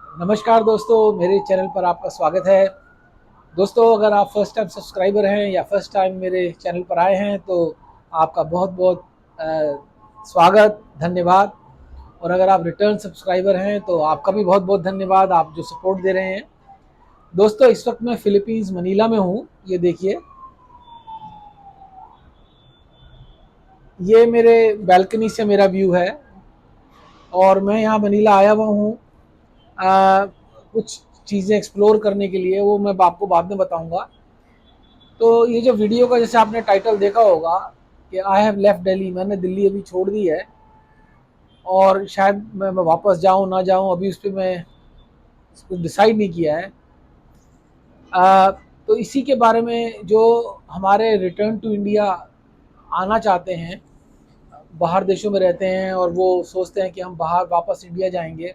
नमस्कार दोस्तों, मेरे चैनल पर आपका स्वागत है। दोस्तों, अगर आप फर्स्ट टाइम सब्सक्राइबर हैं या फर्स्ट टाइम मेरे चैनल पर आए हैं तो आपका बहुत बहुत स्वागत, धन्यवाद। और अगर आप रिटर्न सब्सक्राइबर हैं तो आपका भी बहुत बहुत धन्यवाद, आप जो सपोर्ट दे रहे हैं। दोस्तों, इस वक्त मैं फिलीपींस मनीला में हूँ। ये देखिए, ये मेरे बैल्कनी से मेरा व्यू है और मैं यहाँ मनीला आया हुआ हूँ कुछ चीज़ें एक्सप्लोर करने के लिए। वो मैं आपको बाद में बताऊंगा। तो ये जो वीडियो का जैसे आपने टाइटल देखा होगा कि आई हैव लेफ्ट दिल्ली, मैंने दिल्ली अभी छोड़ दी है और शायद मैं वापस जाऊं ना जाऊं, अभी उस पर मैं कुछ डिसाइड नहीं किया है। तो इसी के बारे में जो हमारे रिटर्न टू इंडिया आना चाहते हैं, बाहर देशों में रहते हैं और वो सोचते हैं कि हम बाहर वापस इंडिया जाएंगे,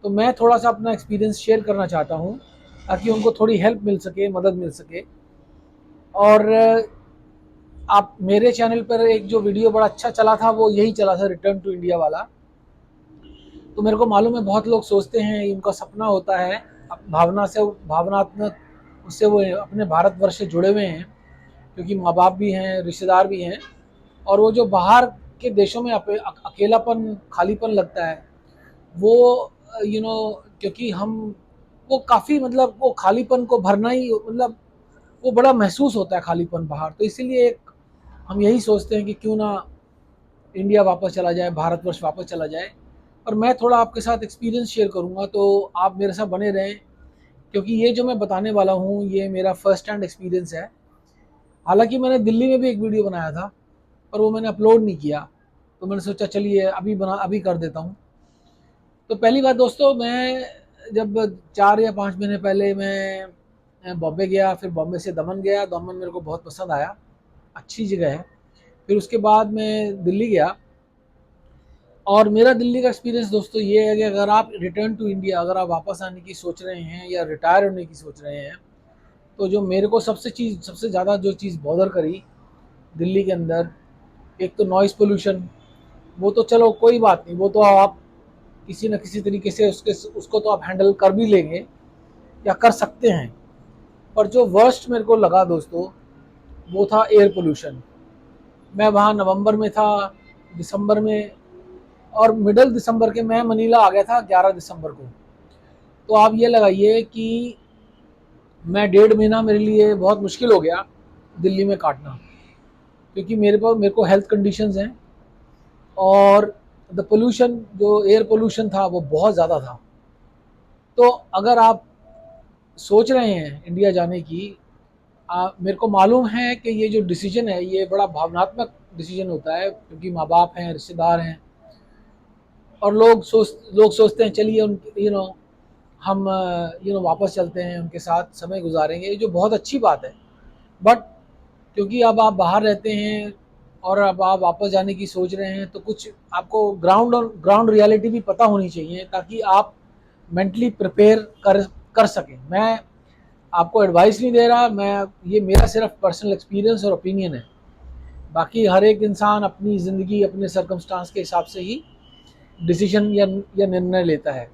तो मैं थोड़ा सा अपना एक्सपीरियंस शेयर करना चाहता हूँ ताकि उनको थोड़ी हेल्प मिल सके, मदद मिल सके। और आप मेरे चैनल पर एक जो वीडियो बड़ा अच्छा चला था वो यही चला था, रिटर्न टू इंडिया वाला। तो मेरे को मालूम है बहुत लोग सोचते हैं, उनका सपना होता है, भावना से भावनात्मक उससे वो अपने भारतवर्ष से जुड़े हुए हैं, क्योंकि माँ बाप भी हैं, रिश्तेदार भी हैं। और वो जो बाहर के देशों में अकेलापन, खालीपन लगता है वो क्योंकि हम वो काफ़ी मतलब वो खालीपन को भरना ही मतलब वो बड़ा महसूस होता है खालीपन बाहर। तो इसीलिए एक हम यही सोचते हैं कि क्यों ना इंडिया वापस चला जाए, भारतवर्ष वापस चला जाए। और मैं थोड़ा आपके साथ एक्सपीरियंस शेयर करूंगा, तो आप मेरे साथ बने रहें, क्योंकि ये जो मैं बताने वाला हूँ ये मेरा फर्स्ट हैंड एक्सपीरियंस है। हालांकि मैंने दिल्ली में भी एक वीडियो बनाया था पर वो मैंने अपलोड नहीं किया, तो मैंने सोचा चलिए अभी कर देता हूँ। तो पहली बात दोस्तों, मैं जब 4 या 5 महीने पहले मैं बॉम्बे गया, फिर बॉम्बे से दमन गया। दमन मेरे को बहुत पसंद आया, अच्छी जगह है। फिर उसके बाद मैं दिल्ली गया। और मेरा दिल्ली का एक्सपीरियंस दोस्तों ये है कि अगर आप रिटर्न टू इंडिया, अगर आप वापस आने की सोच रहे हैं या रिटायर होने की सोच रहे हैं, तो जो मेरे को सबसे ज़्यादा जो चीज़ बॉदर करी दिल्ली के अंदर, एक तो नॉइज़ पोल्यूशन। वो तो चलो कोई बात नहीं, वो तो आप किसी न किसी तरीके से उसको तो आप हैंडल कर भी लेंगे या कर सकते हैं। पर जो वर्स्ट मेरे को लगा दोस्तों वो था एयर पोल्यूशन। मैं वहाँ नवंबर में था, दिसंबर में, और मिडल दिसंबर के मैं मनीला आ गया था 11 दिसंबर को। तो आप ये लगाइए कि मैं 1.5 महीना मेरे लिए बहुत मुश्किल हो गया दिल्ली में काटना, क्योंकि मेरे को हेल्थ कंडीशंस हैं और द पोल्यूशन, जो एयर पोल्यूशन था वो बहुत ज़्यादा था। तो अगर आप सोच रहे हैं इंडिया जाने की, मेरे को मालूम है कि ये जो डिसीजन है ये बड़ा भावनात्मक डिसीजन होता है, क्योंकि माँ बाप हैं, रिश्तेदार हैं, और लोग सोचते हैं चलिए उन हम वापस चलते हैं, उनके साथ समय गुजारेंगे, जो बहुत अच्छी बात है। बट क्योंकि अब आप बाहर रहते हैं और अब आप वापस जाने की सोच रहे हैं, तो कुछ आपको ग्राउंड रियलिटी भी पता होनी चाहिए ताकि आप मेंटली प्रिपेयर कर सकें। मैं आपको एडवाइस नहीं दे रहा, मैं ये मेरा सिर्फ पर्सनल एक्सपीरियंस और ओपिनियन है। बाकी हर एक इंसान अपनी ज़िंदगी अपने सर्कमस्टांस के हिसाब से ही डिसीजन या निर्णय लेता है।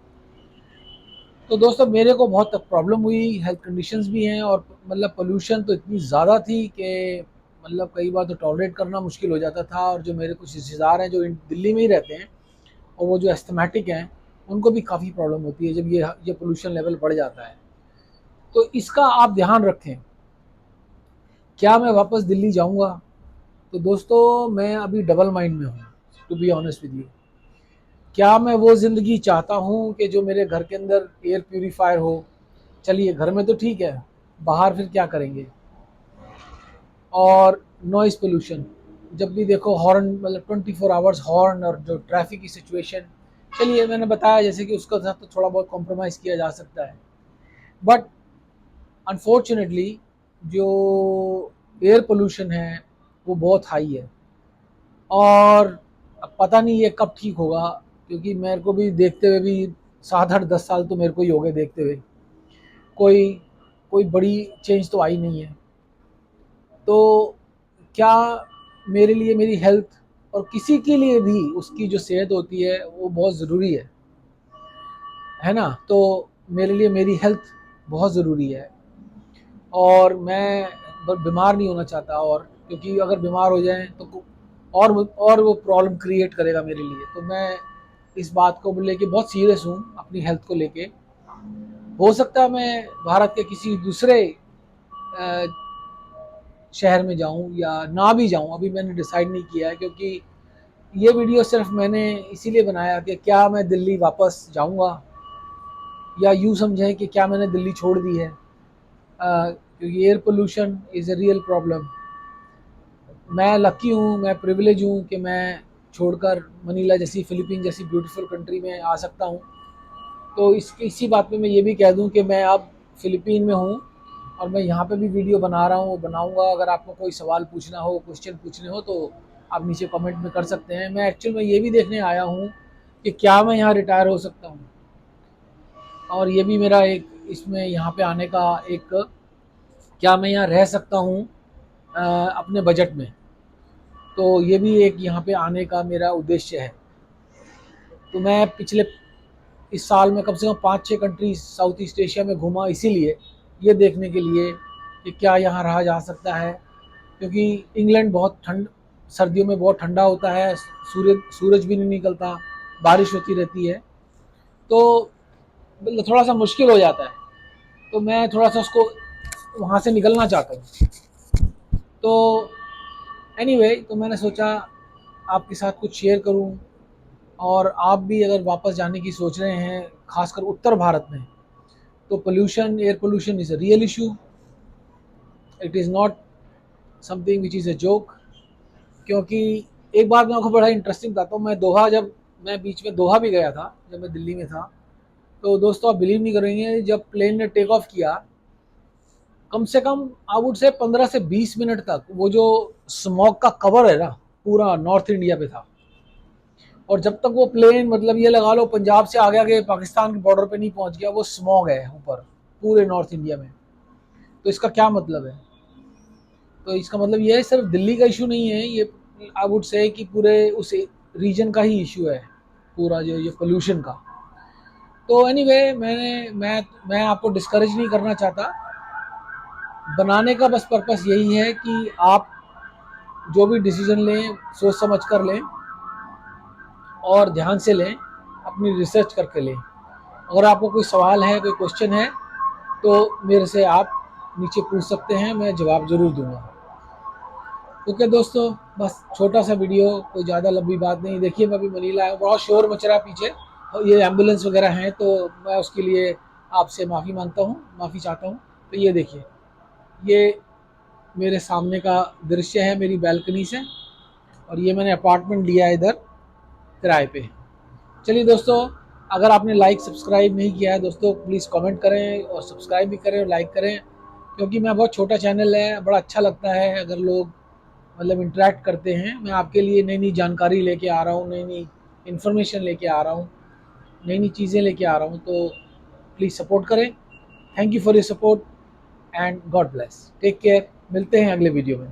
तो दोस्तों, मेरे को बहुत प्रॉब्लम हुई, हेल्थ कंडीशंस भी हैं, और मतलब पोल्यूशन तो इतनी ज़्यादा थी कि मतलब कई बार तो टॉलरेट करना मुश्किल हो जाता था। और जो मेरे कुछ रिश्तेदार हैं जो दिल्ली में ही रहते हैं और वो जो एस्थमेटिक हैं, उनको भी काफ़ी प्रॉब्लम होती है जब ये पोल्यूशन लेवल बढ़ जाता है। तो इसका आप ध्यान रखें। क्या मैं वापस दिल्ली जाऊंगा? तो दोस्तों, मैं अभी डबल माइंड में हूँ, to be honest with you. क्या मैं वो ज़िंदगी चाहता हूँ कि जो मेरे घर के अंदर एयर प्यूरीफायर हो? चलिए, घर में तो ठीक है, बाहर फिर क्या करेंगे? और नॉइज़ पोल्यूशन, जब भी देखो हॉर्न, मतलब 24 आवर्स हॉर्न, और जो ट्रैफिक की सिचुएशन। चलिए, मैंने बताया जैसे कि उसका साथ तो थोड़ा बहुत कॉम्प्रोमाइज़ किया जा सकता है, बट अनफॉर्चुनेटली जो एयर पोल्यूशन है वो बहुत हाई है। और अब पता नहीं ये कब ठीक होगा, क्योंकि मेरे को भी देखते हुए भी 7 8 10 साल तो मेरे को ही हो गए देखते हुए, कोई कोई बड़ी चेंज तो आई नहीं है। तो क्या मेरे लिए मेरी हेल्थ, और किसी के लिए भी उसकी जो सेहत होती है वो बहुत ज़रूरी है। है ना। तो मेरे लिए मेरी हेल्थ बहुत ज़रूरी है और मैं बीमार नहीं होना चाहता, और क्योंकि अगर बीमार हो जाएं तो और वो प्रॉब्लम क्रिएट करेगा मेरे लिए। तो मैं इस बात को लेके बहुत सीरियस हूँ, अपनी हेल्थ को लेके। हो सकता है मैं भारत के किसी दूसरे अ, शहर में जाऊं या ना भी जाऊं, अभी मैंने डिसाइड नहीं किया है, क्योंकि ये वीडियो सिर्फ मैंने इसीलिए बनाया कि क्या मैं दिल्ली वापस जाऊंगा, या यूँ समझें कि क्या मैंने दिल्ली छोड़ दी है, क्योंकि air pollution is a real problem. मैं लकी हूँ, मैं प्रिविलेज हूँ कि मैं छोड़कर मनीला जैसी, फ़िलीपीन जैसी ब्यूटीफुल कंट्री में आ सकता हूँ। तो इसी बात पे मैं ये भी कह दूँ कि मैं अब फ़िलीपीन में हूँ और मैं यहाँ पे भी वीडियो बना रहा हूँ, बनाऊँगा। अगर आपको कोई सवाल पूछना हो, क्वेश्चन पूछने हो, तो आप नीचे कमेंट में कर सकते हैं। मैं एक्चुअल में ये भी देखने आया हूँ कि क्या मैं यहाँ रिटायर हो सकता हूँ, और ये भी मेरा एक इसमें यहाँ पे आने का एक, क्या मैं यहाँ रह सकता हूँ अपने बजट में। तो ये भी एक यहाँ पे आने का मेरा उद्देश्य है। तो मैं पिछले इस साल में कम से कम 5-6 कंट्री साउथ ईस्ट एशिया में घूमा, इसीलिए ये देखने के लिए कि क्या यहाँ रहा जा सकता है। क्योंकि इंग्लैंड बहुत ठंड, सर्दियों में बहुत ठंडा होता है, सूरज भी नहीं निकलता, बारिश होती रहती है, तो थोड़ा सा मुश्किल हो जाता है। तो मैं थोड़ा सा उसको वहाँ से निकलना चाहता हूँ। तो एनीवे, तो मैंने सोचा आपके साथ कुछ शेयर करूं। और आप भी अगर वापस जाने की सोच रहे हैं, खासकर उत्तर भारत में, तो pollution, air pollution is a real issue. It is not something which is a joke. क्योंकि एक बात मैं आपको बड़ा इंटरेस्टिंग बताता हूँ। जब मैं बीच में दोहा भी गया था, जब मैं दिल्ली में था, तो दोस्तों आप बिलीव नहीं करेंगे, जब प्लेन ने टेक ऑफ किया, कम से कम आई वुड से 15 से 20 मिनट तक वो जो स्मॉग का कवर है ना, पूरा नॉर्थ इंडिया पे था। और जब तक वो प्लेन, मतलब ये लगा लो पंजाब से आगे आगे पाकिस्तान के बॉर्डर पे नहीं पहुंच गया, वो स्मॉग है ऊपर पूरे नॉर्थ इंडिया में। तो इसका क्या मतलब है? तो इसका मतलब ये है, सिर्फ दिल्ली का इशू नहीं है ये, आई वुड से कि पूरे उस रीजन का ही इशू है, पूरा जो ये पोल्यूशन का। तो एनीवे, मैं आपको डिस्करेज नहीं करना चाहता। बनाने का बस पर्पस यही है कि आप जो भी डिसीजन लें, सोच समझ कर लें और ध्यान से लें, अपनी रिसर्च करके लें। अगर आपको कोई सवाल है, कोई क्वेश्चन है, तो मेरे से आप नीचे पूछ सकते हैं, मैं जवाब ज़रूर दूंगा। ओके दोस्तों, बस छोटा सा वीडियो, कोई ज़्यादा लंबी बात नहीं। देखिए मैं अभी मनीला आया, बहुत शोर मच रहा है पीछे, और ये एम्बुलेंस वगैरह हैं, तो मैं उसके लिए आपसे माफ़ी मांगता हूँ, माफ़ी चाहता हूँ। तो ये देखिए, ये मेरे सामने का दृश्य है मेरी बैल्कनी से, और ये मैंने अपार्टमेंट लिया है इधर किराए पे। चलिए दोस्तों, अगर आपने लाइक सब्सक्राइब नहीं किया है दोस्तों, प्लीज़ कमेंट करें और सब्सक्राइब भी करें और लाइक करें। क्योंकि मैं, बहुत छोटा चैनल है, बड़ा अच्छा लगता है अगर लोग मतलब इंटरेक्ट करते हैं। मैं आपके लिए नई नई जानकारी लेके आ रहा हूँ, नई नई इन्फॉर्मेशन लेके आ रहा हूँ, नई नई चीज़ें लेके आ रहा हूँ। तो प्लीज़ सपोर्ट करें। Thank you for your support and God bless. Take care. मिलते हैं अगले वीडियो में।